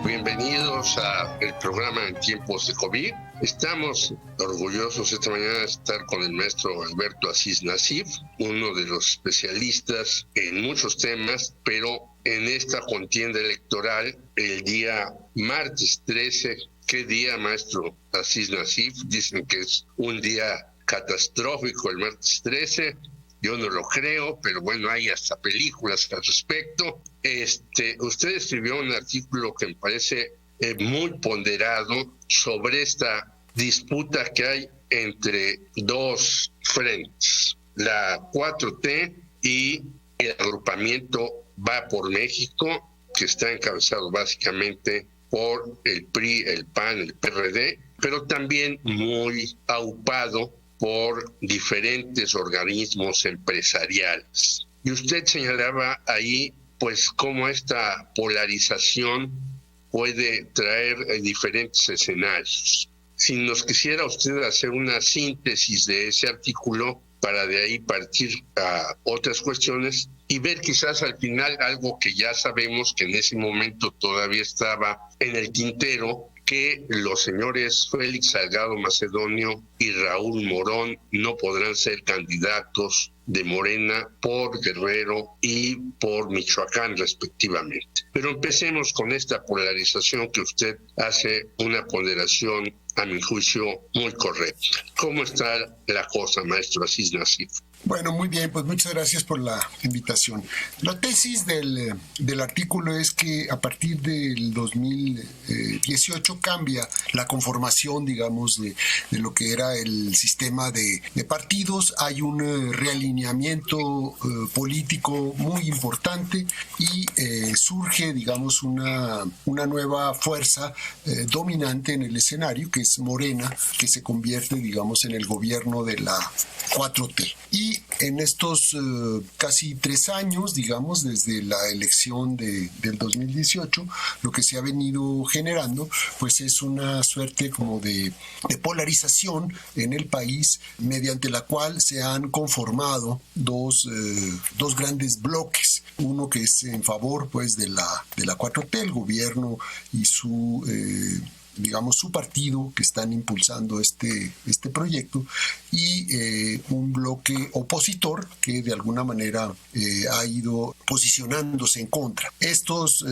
Bienvenidos a el programa en tiempos de COVID. Estamos orgullosos esta mañana de estar con el maestro Alberto Aziz Nassif, uno de los especialistas en muchos temas, pero en esta contienda electoral, el día martes 13, ¿qué día, maestro Aziz Nassif? Dicen que es un día catastrófico el martes 13. Yo no lo creo, pero bueno, hay hasta películas al respecto. Usted escribió un artículo que me parece muy ponderado sobre esta disputa que hay entre dos frentes, la 4T y el agrupamiento Va por México, que está encabezado básicamente por el PRI, el PAN, el PRD, pero también muy aupado por diferentes organismos empresariales. Y usted señalaba ahí, pues, cómo esta polarización puede traer diferentes escenarios. Si nos quisiera usted hacer una síntesis de ese artículo para de ahí partir a otras cuestiones y ver quizás al final algo que ya sabemos que en ese momento todavía estaba en el tintero, que los señores Félix Salgado Macedonio y Raúl Morón no podrán ser candidatos de Morena por Guerrero y por Michoacán respectivamente. Pero empecemos con esta polarización que usted hace una ponderación, a mi juicio, muy correcta. ¿Cómo está la cosa, maestro Aziz Nassif? Bueno, muy bien, pues muchas gracias por la invitación. La tesis del artículo es que a partir del 2018 cambia la conformación, digamos, de lo que era el sistema de partidos. Hay un realineamiento político muy importante y surge, digamos, una nueva fuerza dominante en el escenario, que es Morena, que se convierte, digamos, en el gobierno de la 4T. Y en estos casi 3 años, digamos, desde la elección del 2018, lo que se ha venido generando, pues es una suerte como de polarización en el país, mediante la cual se han conformado dos grandes bloques. Uno que es en favor, pues, de la 4T, el gobierno y su partido, que están impulsando este proyecto, y un bloque opositor que de alguna manera ha ido posicionándose en contra. Estos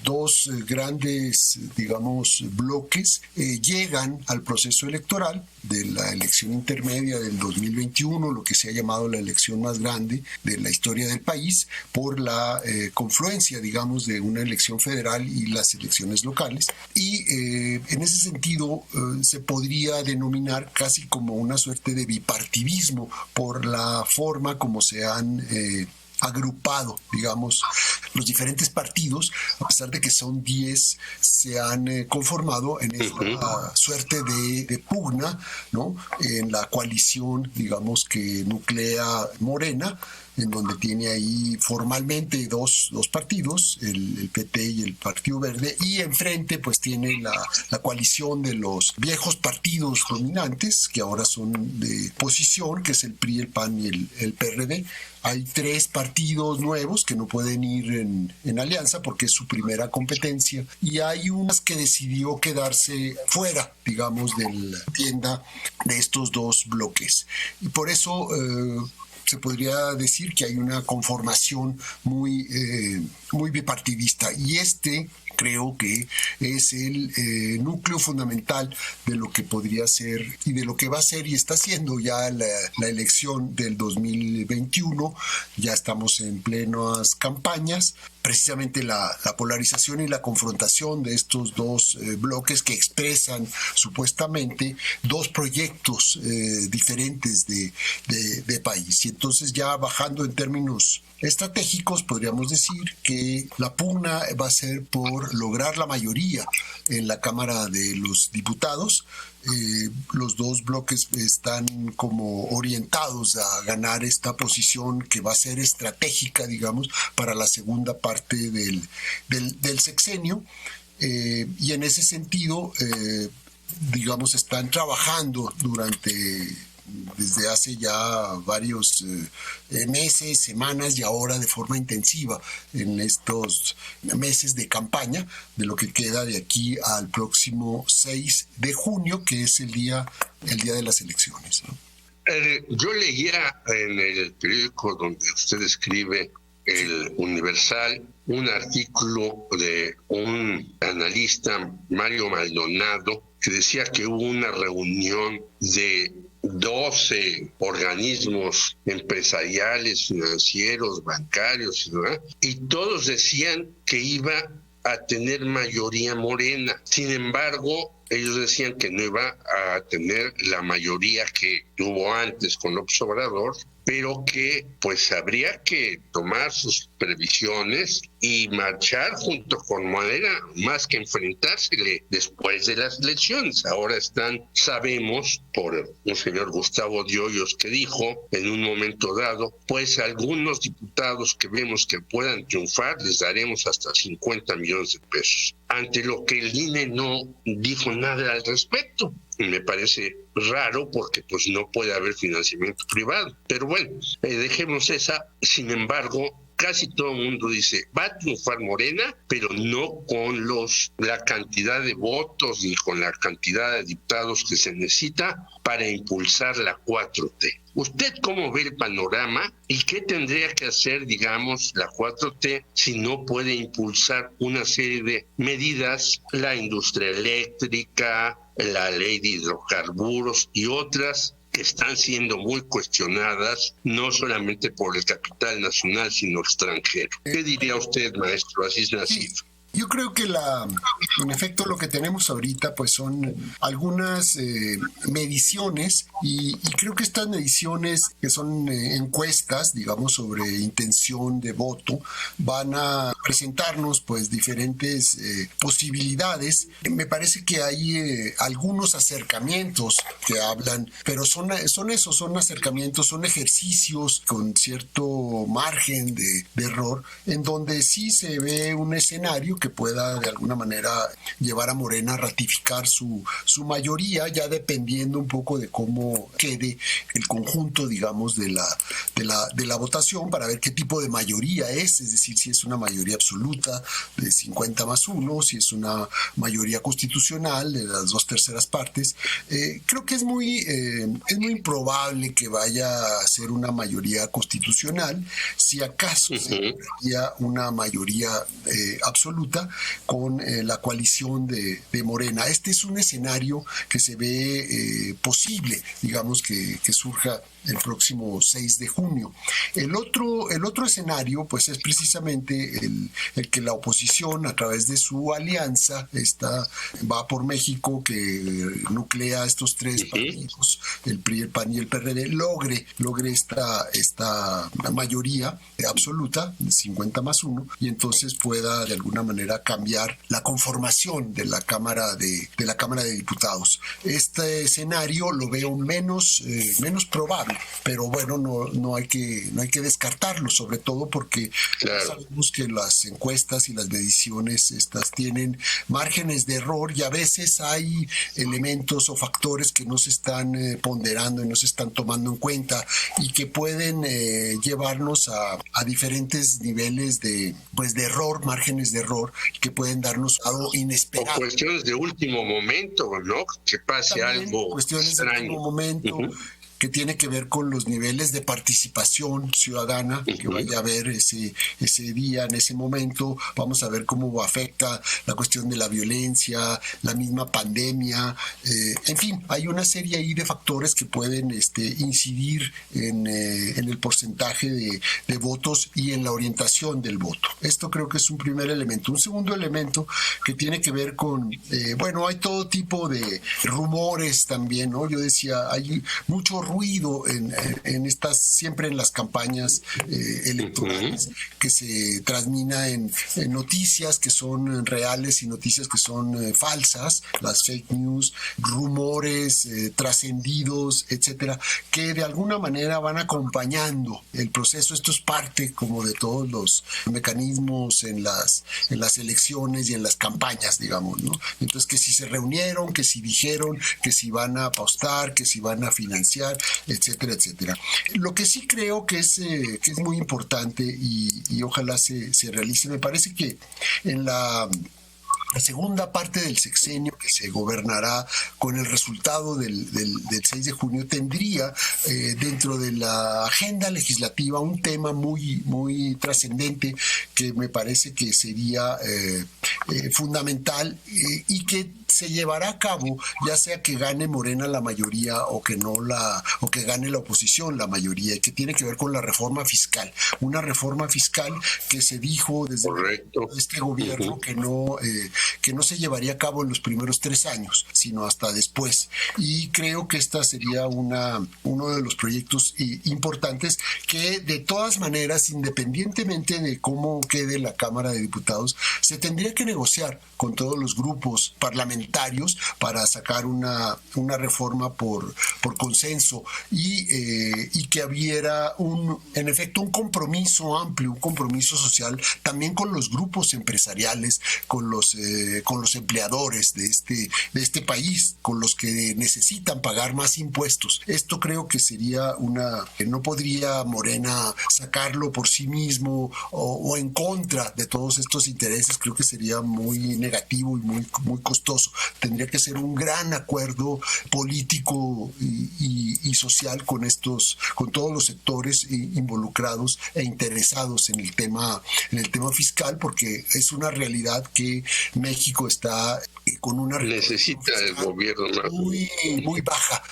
dos grandes, digamos, bloques llegan al proceso electoral de la elección intermedia del 2021, lo que se ha llamado la elección más grande de la historia del país, por la confluencia, digamos, de una elección federal y las elecciones locales. Y en ese sentido se podría denominar casi como una suerte de bipartidismo por la forma como se han agrupado, digamos, los diferentes partidos. A pesar de que son 10, se han conformado en esta suerte de pugna, ¿no?, en la coalición, digamos, que nuclea Morena, en donde tiene ahí formalmente dos partidos, el PT y el Partido Verde, y enfrente pues tiene la coalición de los viejos partidos dominantes, que ahora son de oposición, que es el PRI, el PAN y el PRD. Hay 3 partidos nuevos que no pueden ir en alianza porque es su primera competencia, y hay unas que decidió quedarse fuera, digamos, de la tienda de estos dos bloques. Y por eso se podría decir que hay una conformación muy bipartidista, y creo que es el núcleo fundamental de lo que podría ser y de lo que va a ser y está siendo ya la elección del 2021. Ya estamos en plenas campañas. Precisamente la polarización y la confrontación de estos dos bloques que expresan supuestamente dos proyectos diferentes de país. Y entonces, ya bajando en términos estratégicos, podríamos decir que la pugna va a ser por lograr la mayoría en la Cámara de los Diputados. Los dos bloques están como orientados a ganar esta posición que va a ser estratégica, digamos, para la segunda parte del sexenio, y en ese sentido, digamos, están trabajando durante desde hace ya varios meses, semanas y ahora de forma intensiva en estos meses de campaña, de lo que queda de aquí al próximo 6 de junio, que es el día de las elecciones, ¿no? Yo leía en el periódico donde usted escribe, el Universal, un artículo de un analista, Mario Maldonado, que decía que hubo una reunión de 12 organismos empresariales, financieros, bancarios, ¿verdad? Y todos decían que iba a tener mayoría Morena. Sin embargo, ellos decían que no iba a tener la mayoría que tuvo antes con López Obrador, pero que pues habría que tomar sus previsiones y marchar junto con Morena, más que enfrentársele después de las elecciones. Ahora sabemos por un señor Gustavo de Hoyos que dijo en un momento dado, pues algunos diputados que vemos que puedan triunfar les daremos hasta 50 millones de pesos. Ante lo que el INE no dijo nada al respecto. Me parece raro porque pues no puede haber financiamiento privado. Pero bueno, dejemos esa. Sin embargo, casi todo el mundo dice, va a triunfar Morena, pero no con la cantidad de votos ni con la cantidad de diputados que se necesita para impulsar la 4T. ¿Usted cómo ve el panorama y qué tendría que hacer, digamos, la 4T si no puede impulsar una serie de medidas, la industria eléctrica, la ley de hidrocarburos y otras que están siendo muy cuestionadas, no solamente por el capital nacional, sino extranjero? ¿Qué diría usted, maestro Aziz Nasif? Yo creo que en efecto lo que tenemos ahorita pues son algunas mediciones y creo que estas mediciones que son encuestas, digamos, sobre intención de voto, van a presentarnos pues diferentes posibilidades. Me parece que hay algunos acercamientos que hablan, pero son acercamientos, son ejercicios con cierto margen de error, en donde sí se ve un escenario que pueda de alguna manera llevar a Morena a ratificar su mayoría, ya dependiendo un poco de cómo quede el conjunto, digamos, de la votación, para ver qué tipo de mayoría es decir, si es una mayoría absoluta de 50+1, si es una mayoría constitucional de las 2/3 partes. Creo que es muy improbable que vaya a ser una mayoría constitucional, si acaso sería una mayoría absoluta con la coalición de Morena. Este es un escenario que se ve posible, digamos, que surja el próximo 6 de junio. El otro escenario, pues, es precisamente el que la oposición, a través de su alianza, Va por México, que nuclea estos tres partidos, el PRI, el PAN y el PRD, logre esta mayoría absoluta, 50+1, y entonces pueda de alguna manera cambiar la conformación de la Cámara de Diputados. Este escenario lo veo menos probable, pero bueno, no hay que descartarlo, sobre todo porque sabemos que las encuestas y las mediciones estas tienen márgenes de error y a veces hay elementos o factores que no se están ponderando y no se están tomando en cuenta y que pueden llevarnos a diferentes niveles de error, márgenes de error, que pueden darnos algo inesperado. O cuestiones de último momento, ¿no? Que pase también algo cuestiones extraño. de último momento. Que tiene que ver con los niveles de participación ciudadana que vaya a haber ese día, en ese momento. Vamos a ver cómo afecta la cuestión de la violencia, la misma pandemia. En fin, hay una serie ahí de factores que pueden incidir en el porcentaje de votos y en la orientación del voto. Esto creo que es un primer elemento. Un segundo elemento que tiene que ver con, hay todo tipo de rumores también, ¿no? Yo decía, hay mucho ruido siempre en las campañas electorales, que se transmina en noticias que son reales y noticias que son falsas, las fake news, rumores trascendidos, etcétera, que de alguna manera van acompañando el proceso. Esto es parte como de todos los mecanismos en las elecciones y en las campañas, digamos, ¿no? Entonces, que si se reunieron, que si dijeron, que si van a apostar, que si van a financiar, fiscal, etcétera, etcétera. Lo que sí creo que es muy importante y ojalá se realice, me parece que en la segunda parte del sexenio que se gobernará con el resultado del 6 de junio tendría dentro de la agenda legislativa un tema muy, muy trascendente que me parece que sería fundamental y que se llevará a cabo ya sea que gane Morena la mayoría o que gane la oposición la mayoría, y que tiene que ver con la reforma fiscal, una reforma fiscal que se dijo desde este gobierno que no se llevaría a cabo en los primeros 3 años, sino hasta después. Y creo que esta sería uno de los proyectos importantes que de todas maneras, independientemente de cómo quede la Cámara de Diputados, se tendría que negociar con todos los grupos parlamentarios para sacar una reforma por consenso y que hubiera en efecto un compromiso amplio, un compromiso social también con los grupos empresariales, con los empleadores de este país, con los que necesitan pagar más impuestos. Esto creo que sería no podría Morena sacarlo por sí mismo o en contra de todos estos intereses. Creo que sería muy negativo y muy, muy costoso. Tendría que ser un gran acuerdo político y social con todos los sectores involucrados e interesados en el tema fiscal, porque es una realidad que México está con una necesita el gobierno muy, muy baja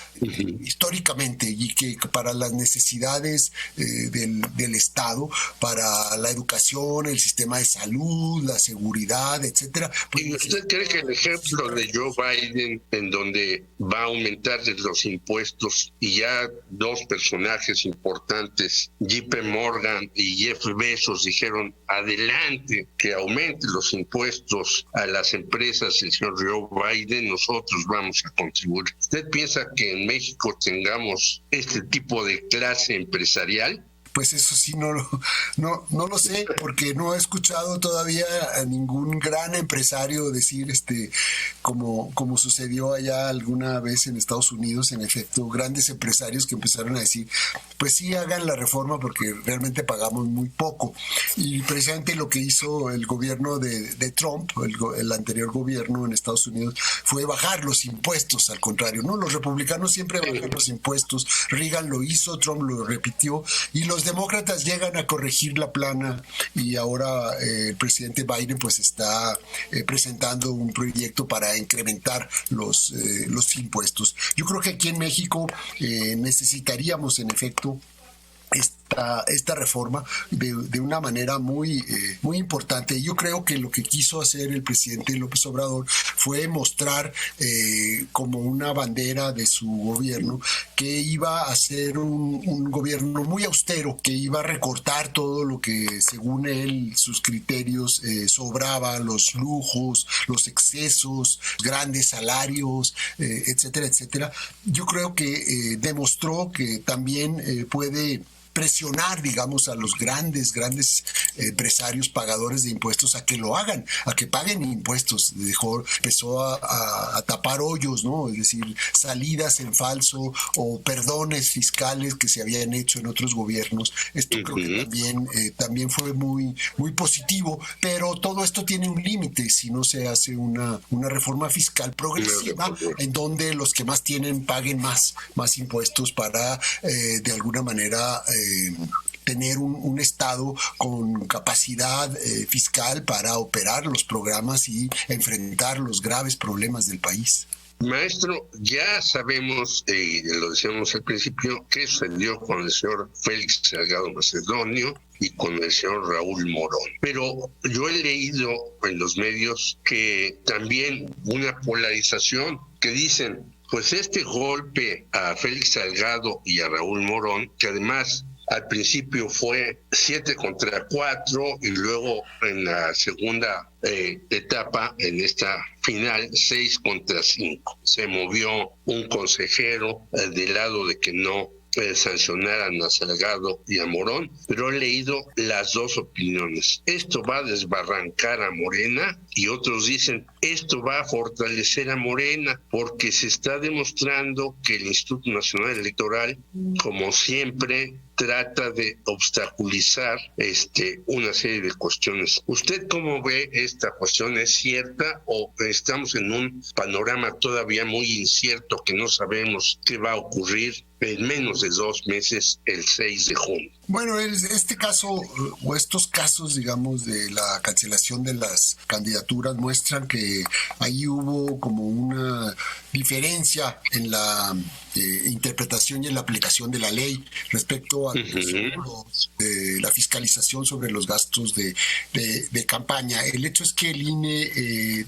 históricamente, y que para las necesidades del Estado, para la educación, el sistema de salud, la seguridad, etcétera. ¿Y usted cree que el ejemplo de Joe Biden, en donde va a aumentar los impuestos, y ya 2 personajes importantes, JP Morgan y Jeff Bezos, dijeron adelante que aumente los impuestos a las empresas, el señor Joe Biden, nosotros vamos a contribuir? ¿Usted piensa que en México tengamos este tipo de clase empresarial? Pues eso sí no lo sé, porque no he escuchado todavía a ningún gran empresario decir como sucedió allá alguna vez en Estados Unidos, en efecto, grandes empresarios que empezaron a decir, pues sí, hagan la reforma porque realmente pagamos muy poco. Y precisamente lo que hizo el gobierno de Trump, el anterior gobierno en Estados Unidos, fue bajar los impuestos, al contrario, ¿no? Los republicanos siempre bajan los impuestos, Reagan lo hizo, Trump lo repitió, y los demócratas llegan a corregir la plana, y ahora el presidente Biden pues está presentando un proyecto para incrementar los impuestos. Yo creo que aquí en México necesitaríamos en efecto esta reforma de una manera muy, muy importante. Yo creo que lo que quiso hacer el presidente López Obrador fue mostrar como una bandera de su gobierno que iba a ser un gobierno muy austero, que iba a recortar todo lo que según él, sus criterios, sobraba, los lujos, los excesos, grandes salarios, etcétera, etcétera. Yo creo que demostró que también puede presionar, digamos, a los grandes empresarios pagadores de impuestos a que lo hagan, a que paguen impuestos. Empezó a tapar hoyos, ¿no? Es decir, salidas en falso o perdones fiscales que se habían hecho en otros gobiernos. Esto creo que también fue muy, muy positivo, pero todo esto tiene un límite si no se hace una reforma fiscal progresiva en donde los que más tienen paguen más impuestos para de alguna manera tener un Estado con capacidad fiscal para operar los programas y enfrentar los graves problemas del país. Maestro, ya sabemos, lo decíamos al principio, qué sucedió con el señor Félix Salgado Macedonio y con el señor Raúl Morón. Pero yo he leído en los medios que también una polarización que dicen, pues este golpe a Félix Salgado y a Raúl Morón, que además al principio fue 7 contra 4 y luego en la segunda etapa, en esta final, 6 contra 5. Se movió un consejero del lado de que no sancionaran a Salgado y a Morón, pero he leído las dos opiniones. Esto va a desbarrancar a Morena y otros dicen esto va a fortalecer a Morena porque se está demostrando que el Instituto Nacional Electoral, como siempre, trata de obstaculizar una serie de cuestiones. ¿Usted cómo ve esta cuestión? ¿Es cierta o estamos en un panorama todavía muy incierto que no sabemos qué va a ocurrir en menos de 2 meses, el 6 de junio? Bueno, este caso o estos casos, digamos, de la cancelación de las candidaturas muestran que ahí hubo como una diferencia en la interpretación y en la aplicación de la ley respecto a la fiscalización sobre los gastos de campaña. El hecho es que el INE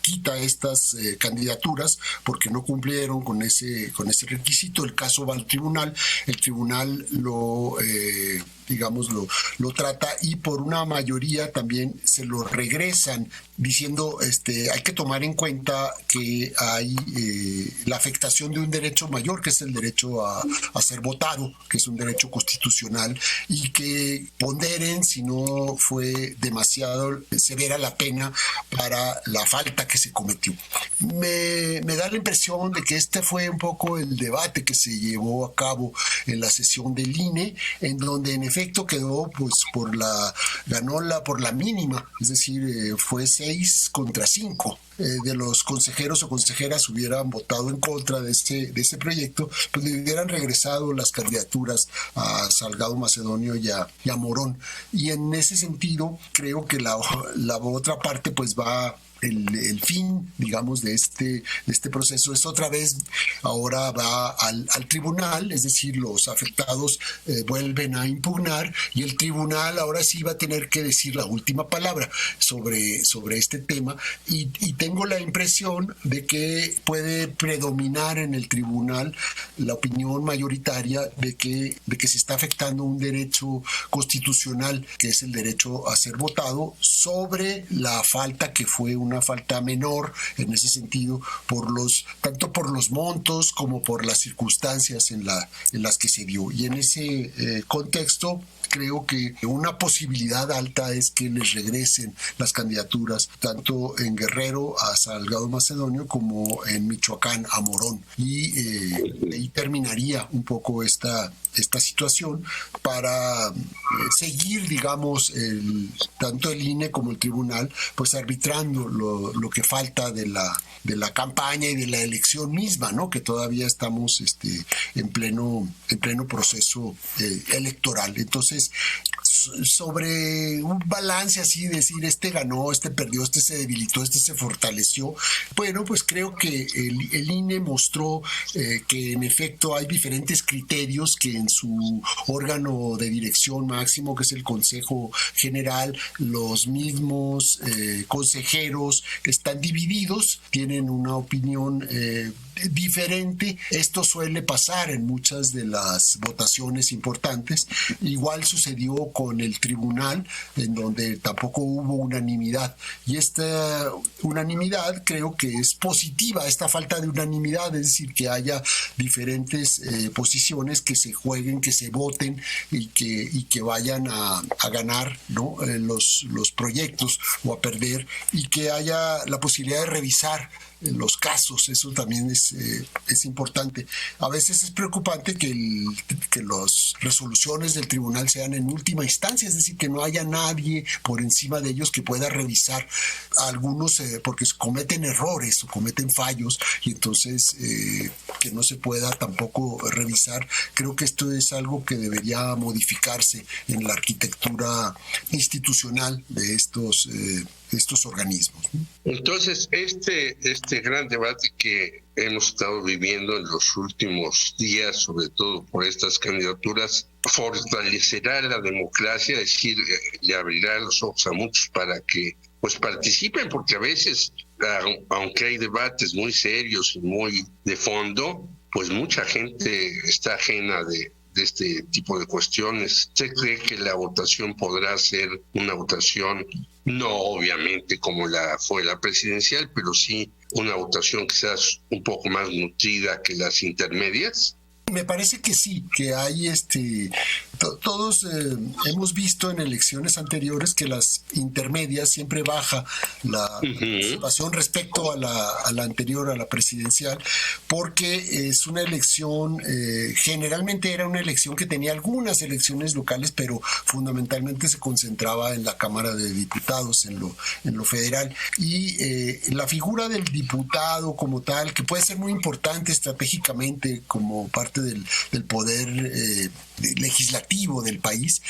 quita estas candidaturas porque no cumplieron con ese requisito. El caso va al tribunal, el tribunal lo trata y por una mayoría también se lo regresan diciendo hay que tomar en cuenta que hay la afectación de un derecho mayor, que es el derecho a ser votado, que es un derecho constitucional, y que ponderen si no fue demasiado severa la pena para la falta que se cometió. Me da la impresión de que este fue un poco el debate que se llevó a cabo en la sesión del INE, en donde en efecto quedó ganó por la mínima, es decir, fue 6 contra 5. De los consejeros o consejeras hubieran votado en contra de ese proyecto, pues le hubieran regresado las candidaturas a Salgado Macedonio y a Morón. Y en ese sentido, creo que la otra parte pues va... El fin, digamos, de este proceso es otra vez, ahora va al tribunal, es decir, los afectados vuelven a impugnar y el tribunal ahora sí va a tener que decir la última palabra sobre este tema y tengo la impresión de que puede predominar en el tribunal la opinión mayoritaria de que se está afectando un derecho constitucional, que es el derecho a ser votado, sobre la falta que fue una falta menor en ese sentido tanto por los montos como por las circunstancias en las que se dio. Y en ese contexto creo que una posibilidad alta es que les regresen las candidaturas tanto en Guerrero a Salgado Macedonio como en Michoacán a Morón. Y ahí terminaría un poco esta situación para seguir, digamos, tanto el INE como el tribunal, pues arbitrando lo que falta de la campaña y de la elección misma, ¿no? Que todavía estamos en pleno proceso electoral. Entonces, sobre un balance así, decir ganó, perdió, se debilitó, se fortaleció. Bueno, pues creo que el INE mostró que en efecto hay diferentes criterios que en su órgano de dirección máximo, que es el Consejo General, los mismos consejeros están divididos, tienen una opinión diferente. Esto suele pasar en muchas de las votaciones importantes. Igual sucedió con el tribunal, en donde tampoco hubo unanimidad. Y esta unanimidad creo que es positiva, esta falta de unanimidad, es decir, que haya diferentes posiciones que se jueguen, que se voten y que vayan a ganar, ¿no? los proyectos o a perder, y que haya la posibilidad de revisar los casos. Eso también es importante. A veces es preocupante que las resoluciones del tribunal sean en última instancia, es decir, que no haya nadie por encima de ellos que pueda revisar algunos, porque cometen errores o cometen fallos, y entonces que no se pueda tampoco revisar. Creo que esto es algo que debería modificarse en la arquitectura institucional de estos organismos. Entonces, este gran debate que hemos estado viviendo en los últimos días, sobre todo por estas candidaturas, fortalecerá la democracia, es decir, le abrirá los ojos a muchos para que pues participen, porque a veces, aunque hay debates muy serios y muy de fondo, pues mucha gente está ajena de este tipo de cuestiones. ¿Usted cree que la votación podrá ser una votación, no obviamente como fue la presidencial, pero sí una votación quizás un poco más nutrida que las intermedias? Me parece que sí, que hay todos hemos visto en elecciones anteriores que las intermedias siempre baja la participación respecto a la anterior, a la presidencial, porque es una elección, generalmente era una elección que tenía algunas elecciones locales, pero fundamentalmente se concentraba en la Cámara de Diputados, en lo federal. Y la figura del diputado como tal, que puede ser muy importante estratégicamente como parte del poder legislativo del país,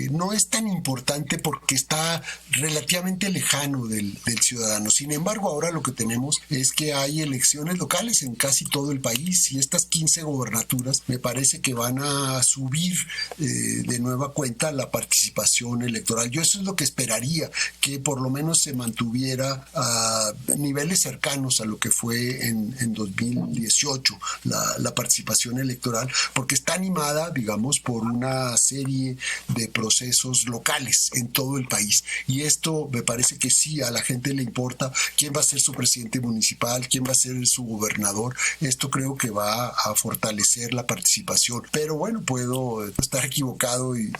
no es tan importante porque está relativamente lejano del ciudadano. Sin embargo, ahora lo que tenemos es que hay elecciones locales en casi todo el país y estas 15 gobernaturas me parece que van a subir de nueva cuenta la participación electoral. Yo eso es lo que esperaría, que por lo menos se mantuviera a niveles cercanos a lo que fue en 2018 la participación electoral, porque está animada, digamos, por una serie de procesos locales en todo el país. Y esto me parece que sí, a la gente le importa quién va a ser su presidente municipal, quién va a ser su gobernador. Esto creo que va a fortalecer la participación. Pero bueno, puedo estar equivocado y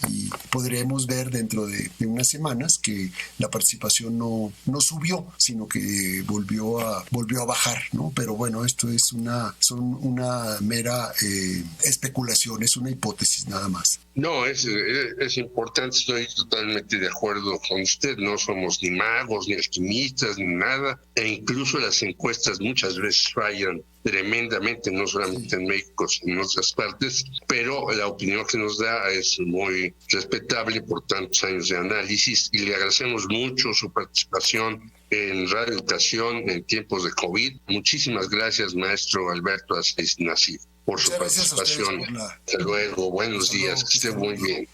podremos ver dentro de unas semanas que la participación no subió, sino que volvió a bajar, ¿no? Pero bueno, esto es una mera especulación, es una hipótesis nada más. No, es importante, estoy totalmente de acuerdo con usted, no somos ni magos, ni alquimistas, ni nada, e incluso las encuestas muchas veces fallan tremendamente, no solamente en México, sino en otras partes, pero la opinión que nos da es muy respetable por tantos años de análisis y le agradecemos mucho su participación en Radio Educación en tiempos de COVID. Muchísimas gracias, maestro Alberto Asís Nasif, por su participación. Hasta luego, buenos días, que esté muy bien.